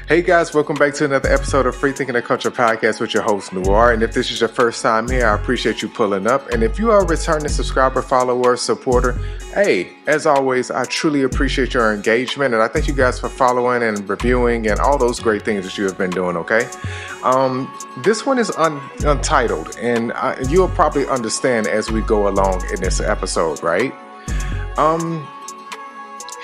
Hey guys, welcome back to another episode of Free Thinking and Culture Podcast with your host Noir. And if this is your first time here, I appreciate you pulling up. And if you are a returning subscriber, follower, supporter, hey, as always, I truly appreciate your engagement. And I thank you guys for following and reviewing and all those great things that you have been doing, okay? This one is untitled, and you'll probably understand as we go along in this episode, right?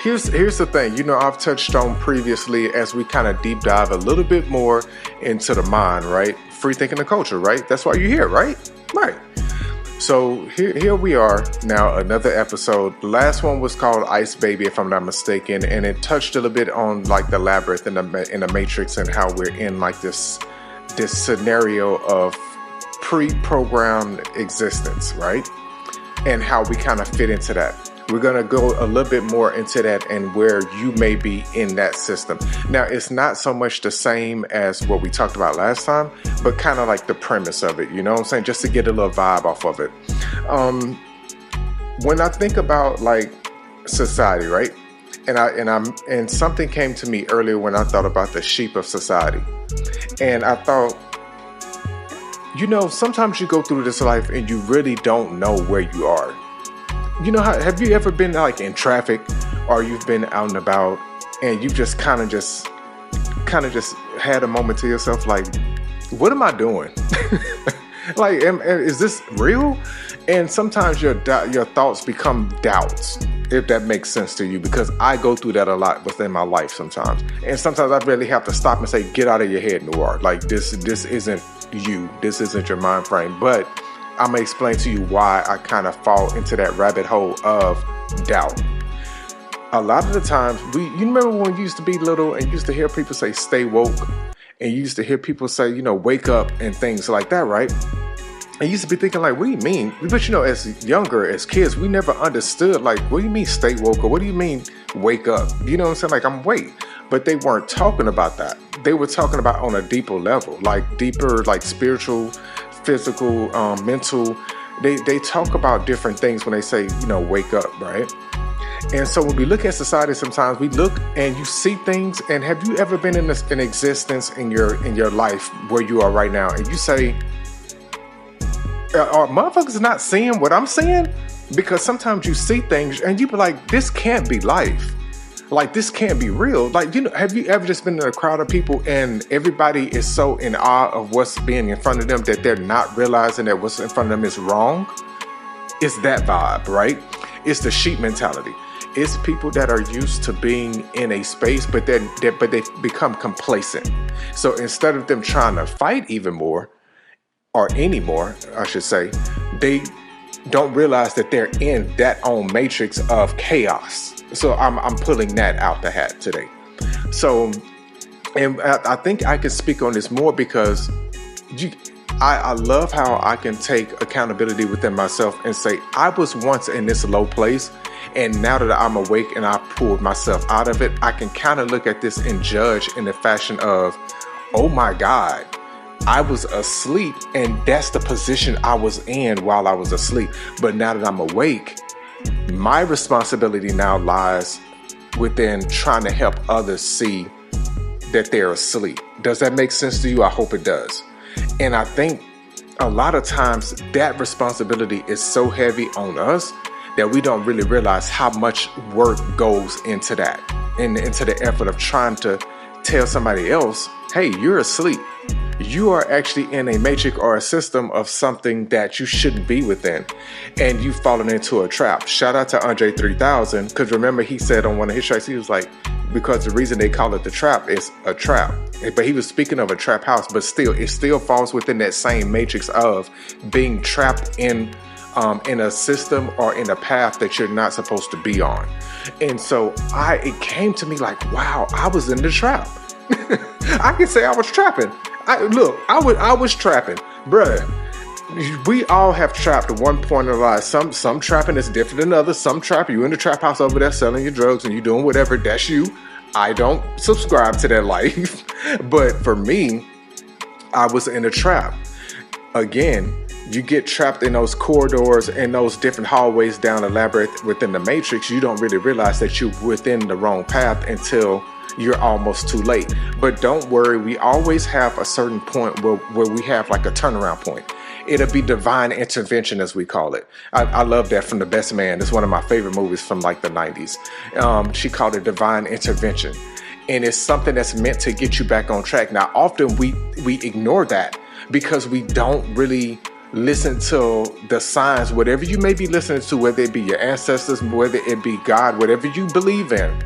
Here's the thing, I've touched on previously as we kind of deep dive a little bit more into the mind, right? Free thinking and culture, right? That's why you're here, right? Right. So here we are now, another episode. The last one was called Ice Baby, if I'm not mistaken, and it touched a little bit on like the labyrinth in the matrix and how we're in like this scenario of pre-programmed existence, right? And how we kind of fit into that. We're going to go a little bit more into that and where you may be in that system. Now, it's not so much the same as what we talked about last time, but kind of like the premise of it, you know what I'm saying? Just to get a little vibe off of it. When I think about like society, right? And something came to me earlier when I thought about the sheep of society. And I thought, sometimes you go through this life and you really don't know where you are. Have you ever been like in traffic or you've been out and about and you've just kind of just had a moment to yourself like, what am I doing? Like, is this real? And sometimes your thoughts become doubts, if that makes sense to you, because I go through that a lot within my life sometimes. And sometimes I really have to stop and say, get out of your head, Noir. Like this isn't you. This isn't your mind frame. But I'm going to explain to you why I kind of fall into that rabbit hole of doubt. A lot of the times, you remember when you used to be little and you used to hear people say, stay woke, and you used to hear people say, wake up and things like that, right? I used to be thinking like, what do you mean? But as kids, we never understood like, what do you mean stay woke? Or what do you mean wake up? You know what I'm saying? Like, I'm awake. But they weren't talking about that. They were talking about on a deeper level, like deeper, like spiritual, physical, mental. They talk about different things when they say, wake up, right? And so when we look at society, sometimes we look and you see things. And have you ever been in existence in your life where you are right now, and you say, are motherfuckers not seeing what I'm seeing? Because sometimes you see things and you be like, this can't be life. Like, this can't be real. Like, have you ever just been in a crowd of people and everybody is so in awe of what's being in front of them that they're not realizing that what's in front of them is wrong? It's that vibe, right? It's the sheep mentality. It's people that are used to being in a space, but they become complacent. So instead of them trying to fight even more, or anymore, I should say, they don't realize that they're in that own matrix of chaos. So I'm pulling that out the hat today. So, and I think I can speak on this more because I love how I can take accountability within myself and say, I was once in this low place, and now that I'm awake and I pulled myself out of it, I can kind of look at this and judge in the fashion of, oh my God, I was asleep, and that's the position I was in while I was asleep. But now that I'm awake, my responsibility now lies within trying to help others see that they're asleep. Does that make sense to you? I hope it does. And I think a lot of times that responsibility is so heavy on us that we don't really realize how much work goes into that and into the effort of trying to tell somebody else, hey, you're asleep. You are actually in a matrix or a system of something that you shouldn't be within, and you've fallen into a trap. Shout out to Andre 3000, because remember he said on one of his tracks, he was like, because the reason they call it the trap is a trap. But he was speaking of a trap house, but still, it still falls within that same matrix of being trapped in a system or in a path that you're not supposed to be on. And so it came to me like, wow, I was in the trap. I can say I was trapping. I was trapping, bruh. We all have trapped at one point in our lives. Some trapping is different than others. Some trapping, you in the trap house over there selling your drugs and you doing whatever. That's you. I don't subscribe to that life. But for me, I was in a trap. Again, you get trapped in those corridors and those different hallways down the labyrinth within the matrix. You don't really realize that you're within the wrong path until you're almost too late. But don't worry, we always have a certain point where we have like a turnaround point. It'll be divine intervention, as we call it. I love that from The Best Man. It's one of my favorite movies from like the 90s. She called it divine intervention. And it's something that's meant to get you back on track. Now, often we ignore that because we don't really listen to the signs, whatever you may be listening to, whether it be your ancestors, whether it be God, whatever you believe in.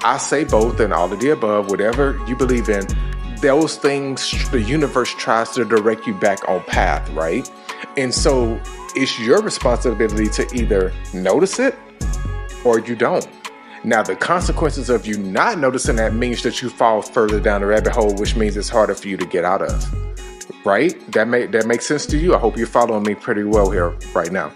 I say both and all of the above, whatever you believe in. Those things, the universe tries to direct you back on path, right? And so it's your responsibility to either notice it or you don't. Now, the consequences of you not noticing that means that you fall further down the rabbit hole, which means it's harder for you to get out of, right? That makes sense to you? I hope you're following me pretty well here right now.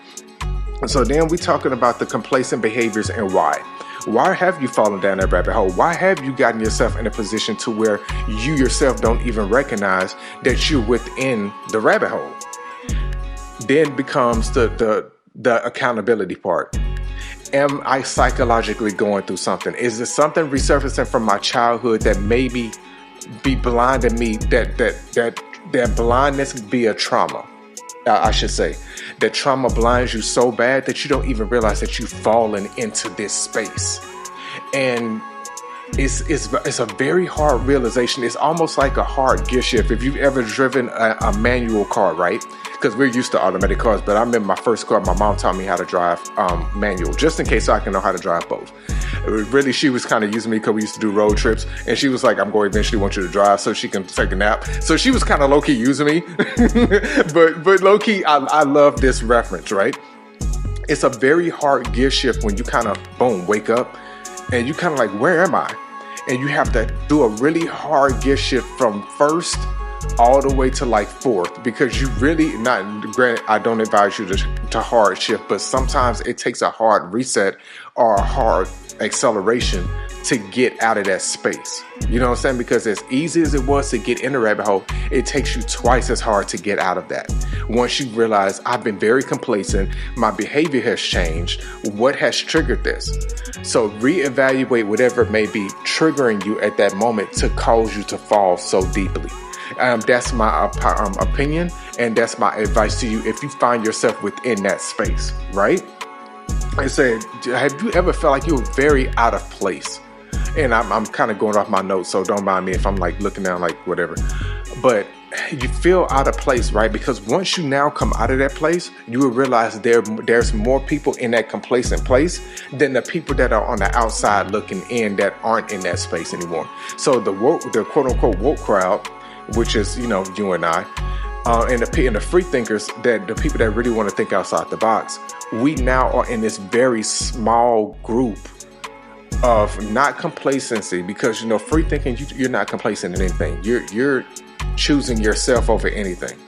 And so then we're talking about the complacent behaviors and why. Why have you fallen down that rabbit hole? Why have you gotten yourself in a position to where you yourself don't even recognize that you're within the rabbit hole? Then becomes the accountability part. Am I psychologically going through something? Is there something resurfacing from my childhood that maybe be blinding me, that blindness be a trauma? I should say that trauma blinds you so bad that you don't even realize that you've fallen into this space. And it's a very hard realization. It's almost like a hard gear shift. If you've ever driven a manual car, right? Because we're used to automatic cars, but I remember my first car, my mom taught me how to drive manual, just in case so I can know how to drive both. Really, she was kind of using me because we used to do road trips, and she was like, I'm going to eventually want you to drive so she can take a nap. So she was kind of low-key using me, but low-key, I love this reference, right? It's a very hard gear shift when you kind of, boom, wake up, and you kind of like, where am I? And you have to do a really hard gear shift from first all the way to like fourth, because you really, not granted, I don't advise you to hard shift, but sometimes it takes a hard reset or a hard acceleration to get out of that space. You know what I'm saying? Because as easy as it was to get in the rabbit hole, it takes you twice as hard to get out of that. Once you realize I've been very complacent, my behavior has changed, what has triggered this? So reevaluate whatever may be triggering you at that moment to cause you to fall so deeply. That's my opinion, and that's my advice to you if you find yourself within that space, right? I said, have you ever felt like you were very out of place? And I'm kind of going off my notes, so don't mind me if I'm like looking down like whatever. But you feel out of place, right? Because once you now come out of that place, you will realize there's more people in that complacent place than the people that are on the outside looking in that aren't in that space anymore. So the quote unquote woke crowd, which is, you know, you and I, and the free thinkers, that the people that really want to think outside the box, we now are in this very small group of not complacency, because, you know, free thinking, you're not complacent in anything. You're choosing yourself over anything.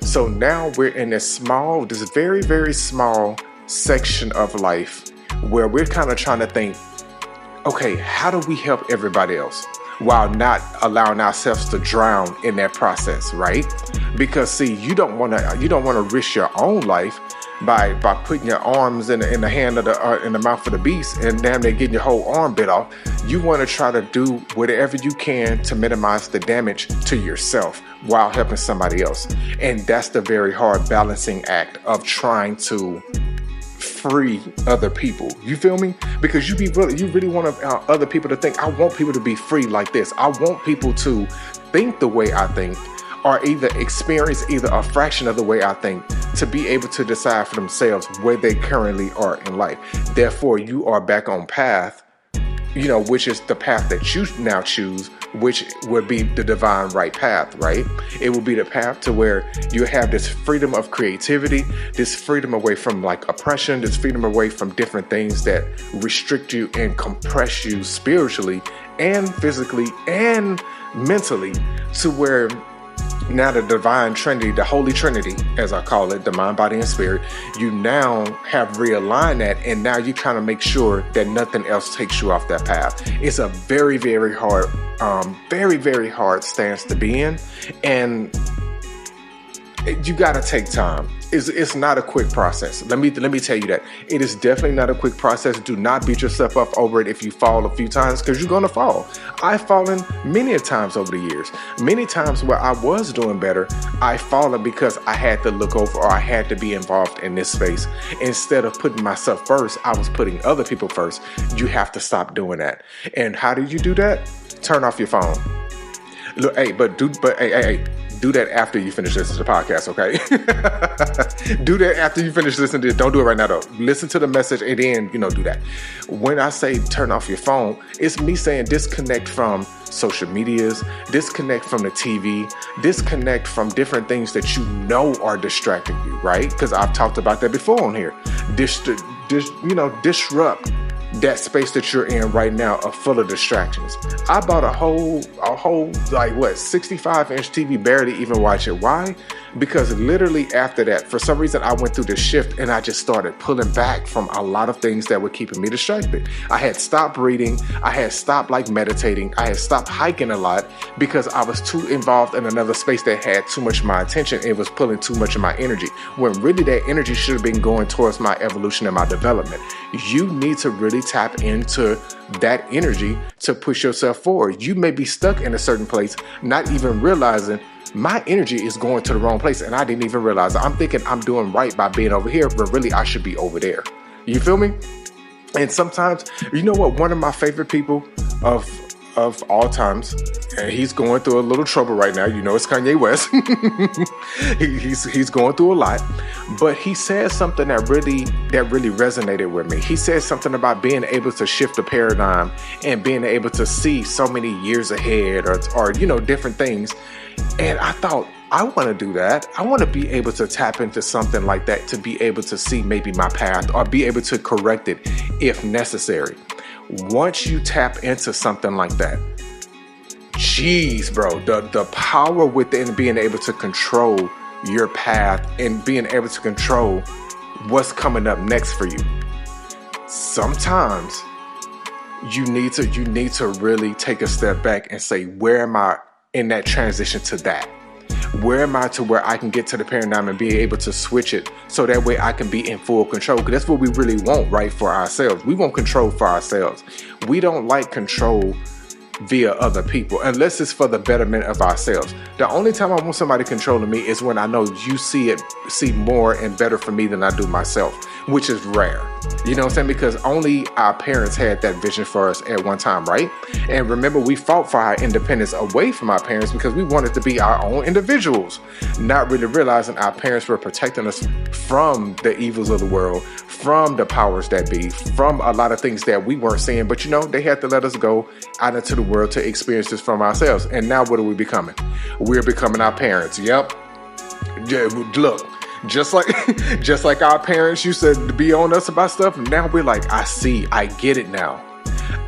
So now we're in this very, very small section of life where we're kind of trying to think, okay, how do we help everybody else while not allowing ourselves to drown in that process, right? Because see, you don't want to risk your own life by putting your arms in the hand of in the mouth of the beast and damn near getting your whole arm bit off. You want to try to do whatever you can to minimize the damage to yourself while helping somebody else. And that's the very hard balancing act of trying to free other people. You feel me? Because you really want other people to think, I want people to be free like this. I want people to think the way I think, or either experience a fraction of the way I think, to be able to decide for themselves where they currently are in life. Therefore, you are back on path, you know, which is the path that you now choose, which would be the divine right path, right? It will be the path to where you have this freedom of creativity, this freedom away from like oppression, this freedom away from different things that restrict you and compress you spiritually and physically and mentally, to where now the divine trinity, the holy trinity, as I call it, the mind, body, and spirit, you now have realigned that, and now you kind of make sure that nothing else takes you off that path. It's a very, very hard, very, very hard stance to be in. And You gotta take time. It's not a quick process. Let me tell you that. It is definitely not a quick process. Do not beat yourself up over it if you fall a few times, because you're gonna fall. I've fallen many times over the years. Many times where I was doing better, I've fallen because I had to look over, or I had to be involved in this space. Instead of putting myself first, I was putting other people first. You have to stop doing that. And how do you do that? Turn off your phone. Look, do that after you finish listening to the podcast, okay? Do that after you finish listening to it. Don't do it right now, though. Listen to the message and then, do that. When I say turn off your phone, it's me saying disconnect from social medias, disconnect from the TV, disconnect from different things that you know are distracting you, right? Because I've talked about that before on here. Disrupt that space that you're in right now are full of distractions. I bought a whole 65-inch TV, barely even watch it. Why? Because literally after that, for some reason, I went through this shift and I just started pulling back from a lot of things that were keeping me distracted. I had stopped reading. I had stopped meditating. I had stopped hiking a lot because I was too involved in another space that had too much of my attention. It was pulling too much of my energy, when really that energy should have been going towards my evolution and my development. You need to really tap into that energy to push yourself forward. You may be stuck in a certain place, not even realizing my energy is going to the wrong place, and I didn't even realize it. I'm thinking I'm doing right by being over here, but really I should be over there. You feel me? And sometimes, you know what? One of my favorite people of all times, and he's going through a little trouble right now. It's Kanye West. he's going through a lot, but he said something that really resonated with me. He said something about being able to shift the paradigm and being able to see so many years ahead, or different things. And I thought, I want to do that. I want to be able to tap into something like that, to be able to see maybe my path, or be able to correct it if necessary. Once you tap into something like that, jeez, bro, the power within being able to control your path and being able to control what's coming up next for you. Sometimes you need to really take a step back and say, where am I in that transition to that? Where am I to where I can get to the paradigm and be able to switch it so that way I can be in full control? Because that's what we really want, right? For ourselves. We want control for ourselves. We don't like control via other people unless it's for the betterment of ourselves. The only time I want somebody controlling me is when I know you see more and better for me than I do myself, which is rare. You know what I'm saying? Because only our parents had that vision for us at one time, right? And remember, we fought for our independence away from our parents because we wanted to be our own individuals, not really realizing our parents were protecting us from the evils of the world, from the powers that be, from a lot of things that we weren't seeing. But they had to let us go out into the world to experience this from ourselves. And now what are we becoming? We're becoming our parents. Yep. Look. Just like our parents used to be on us about stuff, now we're like, I get it now.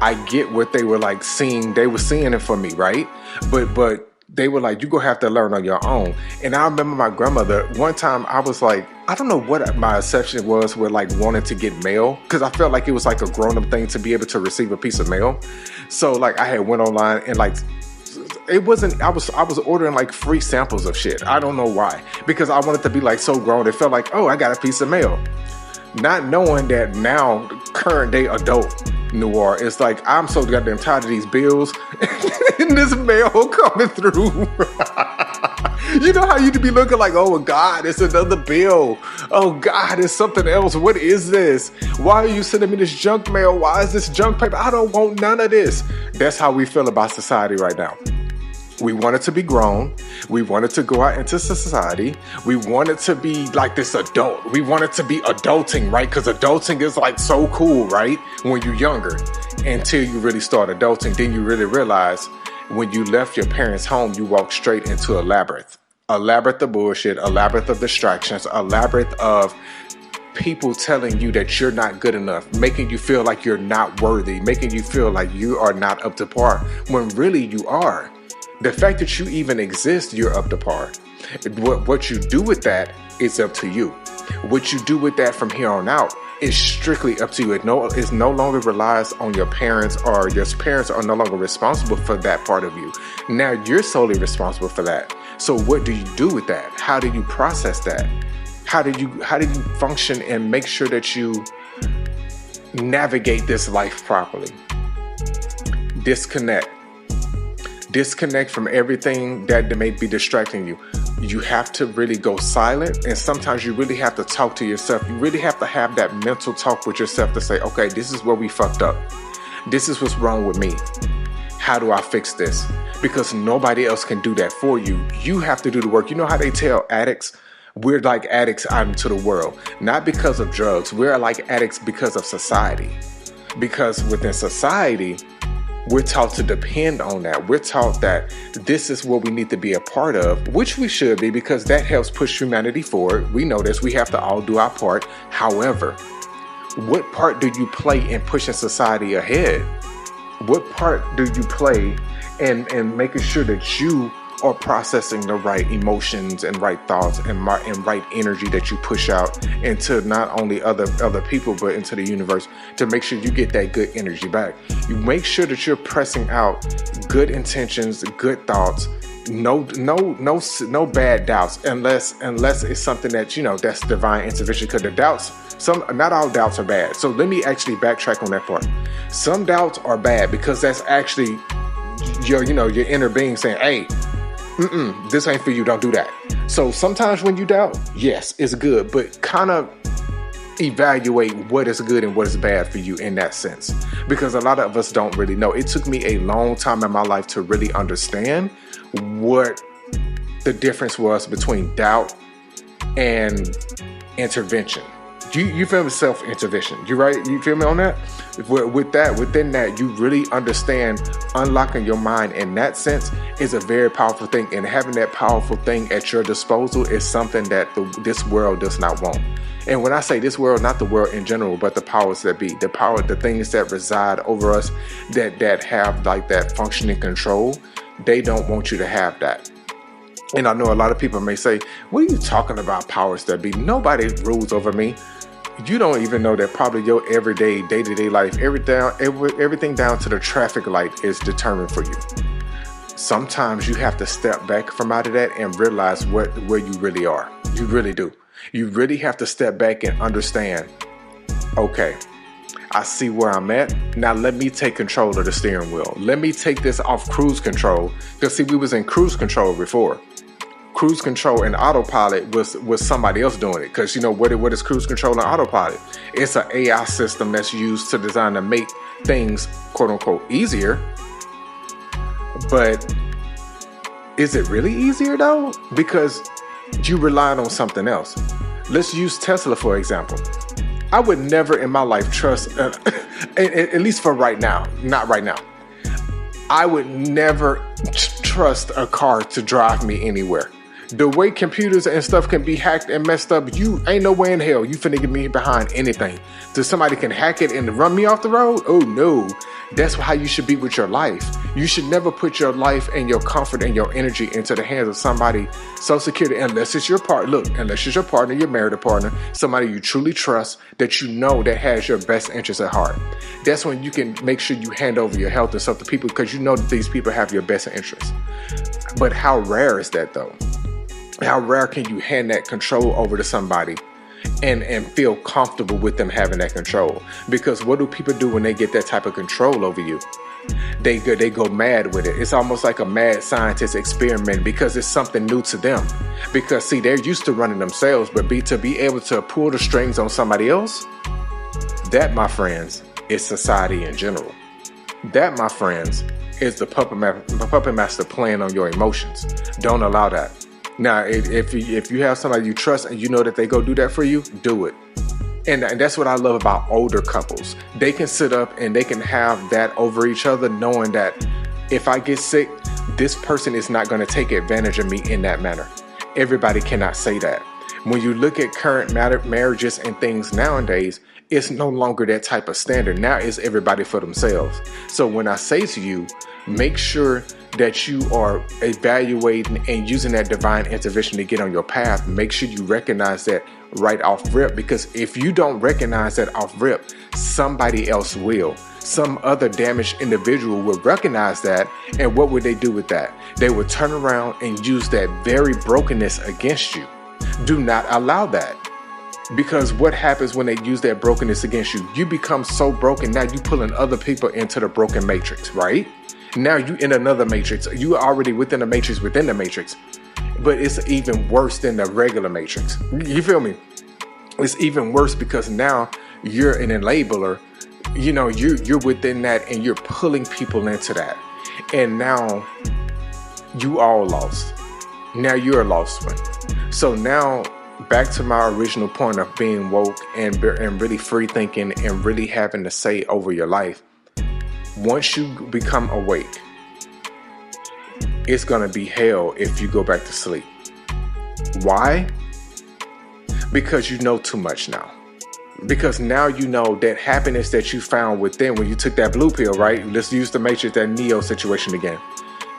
I get what they were like seeing. They were seeing it for me, right? But they were like, you gonna have to learn on your own. And I remember my grandmother, one time I was like, I don't know what my exception was with wanting to get mail, because I felt like it was like a grown-up thing to be able to receive a piece of mail. So I had went online and it wasn't, I was ordering free samples of shit. I don't know why, because I wanted to be so grown. It felt like, oh, I got a piece of mail. Not knowing that now, current day adult Noir, it's I'm so goddamn tired of these bills and this mail coming through. You know how you'd be looking oh God, it's another bill. Oh God, it's something else. What is this? Why are you sending me this junk mail? Why is this junk paper? I don't want none of this. That's how we feel about society right now. We wanted to be grown. We wanted to go out into society. We wanted to be this adult. We wanted to be adulting, right? Because adulting is so cool, right? When you're younger, until you really start adulting, then you really realize when you left your parents' home, you walked straight into a labyrinth of bullshit, a labyrinth of distractions, a labyrinth of people telling you that you're not good enough, making you feel like you're not worthy, making you feel like you are not up to par, when really you are. The fact that you even exist, you're up to par. What you do with that is up to you. What you do with that from here on out is strictly up to you. It no longer relies on your parents, or your parents are no longer responsible for that part of you. Now you're solely responsible for that. So what do you do with that? How do you process that? How do you function and make sure that you navigate this life properly? Disconnect from everything that may be distracting you. You have to really go silent, and sometimes you really have to talk to yourself. You really have to have that mental talk with yourself to say, okay, this is where we fucked up. This is what's wrong with me. How do I fix this? Because nobody else can do that for you. You have to do the work. You know how they tell addicts, we're like addicts out into the world, not because of drugs. We're like addicts because of society. Because within society, we're taught to depend on that. We're taught that this is what we need to be a part of, which we should be, because that helps push humanity forward. We know this. We have to all do our part. However, what part do you play in pushing society ahead? What part do you play in making sure that you are processing the right emotions and right thoughts and right energy that you push out into not only other people but into the universe, to make sure you get that good energy back? You make sure that you're pressing out good intentions, good thoughts, no bad doubts, unless it's something that that's divine intervention. Because the doubts, not all doubts are bad. So let me actually backtrack on that part. Some doubts are bad because that's actually your inner being saying, hey, this ain't for you, don't do that. So sometimes when you doubt, yes, it's good, but kind of evaluate what is good and what is bad for you in that sense, because a lot of us don't really know. It took me a long time in my life to really understand what the difference was between doubt and intervention. You feel me? Self-intervention. You right? You feel me on that? Within that, you really understand unlocking your mind in that sense is a very powerful thing. And having that powerful thing at your disposal is something that this world does not want. And when I say this world, not the world in general, but the powers that be, the things that reside over us, that have like that functioning control, they don't want you to have that. And I know a lot of people may say, what are you talking about, powers that be? Nobody rules over me. You don't even know that probably your everyday, day-to-day life, everything down to the traffic light is determined for you. Sometimes you have to step back from out of that and realize where you really are. You really do. You really have to step back and understand, okay, I see where I'm at. Now let me take control of the steering wheel. Let me take this off cruise control. Because see, we was in cruise control before. Cruise control and autopilot was somebody else doing it. Because what is cruise control and autopilot? It's an AI system that's used to design to make things quote unquote easier. But is it really easier though? Because you relied on something else. Let's use Tesla for example. I would never in my life trust, at least for right now, not right now. I would never trust a car to drive me anywhere. The way computers and stuff can be hacked and messed up, you ain't no way in hell you finna get me behind anything. So somebody can hack it and run me off the road? Oh no. That's how you should be with your life. You should never put your life and your comfort and your energy into the hands of somebody so secure, unless it's your partner. Look, unless it's your partner, your married partner, somebody you truly trust, that that has your best interests at heart. That's when you can make sure you hand over your health and stuff to people, because you know that these people have your best interests. But how rare is that though? How rare can you hand that control over to somebody and feel comfortable with them having that control? Because what do people do when they get that type of control over you? They go mad with it. It's almost like a mad scientist experiment, because it's something new to them. Because see, they're used to running themselves, but to be able to pull the strings on somebody else, that, my friends, is society in general. That, my friends, is the puppet master playing on your emotions. Don't allow that. Now, if you have somebody you trust and you know that they go do that for you, do it. And that's what I love about older couples. They can sit up and they can have that over each other, knowing that if I get sick, this person is not going to take advantage of me in that manner. Everybody cannot say that. When you look at current marriages and things nowadays, it's no longer that type of standard. Now it's everybody for themselves. So when I say to you, make sure that you are evaluating and using that divine intervention to get on your path. Make sure you recognize that right off rip, because if you don't recognize that off rip, somebody else will. some other damaged individual would recognize that, and what would they do with that? They would turn around and use that very brokenness against you. Do not allow that. Because what happens when they use that brokenness against you? You become so broken, now you pulling other people into the broken matrix, right? Now you in another matrix. You are already within the matrix within the matrix. But it's even worse than the regular matrix. You feel me? It's even worse because now you're an enabler. You know, you're within that and you're pulling people into that. And now you all lost. Now you're a lost one. So now back to my original point of being woke and really free thinking and really having to say over your life. Once you become awake, it's going to be hell if you go back to sleep. Why? Because you know too much now. Because now you know that happiness that you found within when you took that blue pill, right? Let's use the Matrix, that Neo situation again.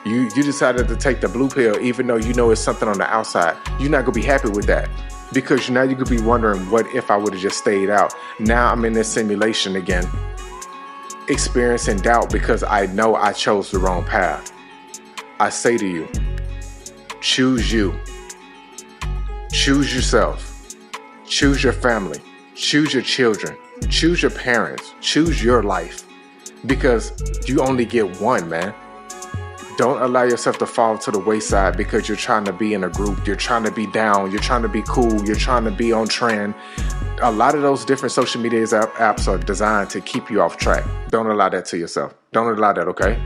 You decided to take the blue pill even though you know it's something on the outside. You're not going to be happy with that. Because now you could be wondering, what if I would have just stayed out? Now I'm in this simulation again, experiencing doubt because I know I chose the wrong path. I say to you, choose you. Choose yourself. Choose your family. Choose your children. Choose your parents. Choose your life. Because you only get one, man. Don't allow yourself to fall to the wayside because you're trying to be in a group. You're trying to be down. You're trying to be cool. You're trying to be on trend. A lot of those different social media apps are designed to keep you off track. Don't allow that to yourself. Don't allow that, okay?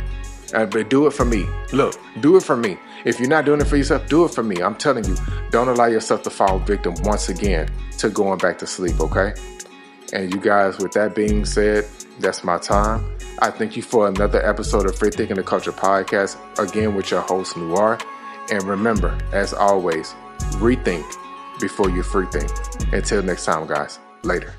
But do it for me. Look, do it for me. If you're not doing it for yourself, do it for me. I'm telling you, don't allow yourself to fall victim once again to going back to sleep, okay? And you guys, with that being said, that's my time. I thank you for another episode of Free Thinking the Culture Podcast, again with your host, Noir. And remember, as always, rethink before you free think. Until next time, guys. Later.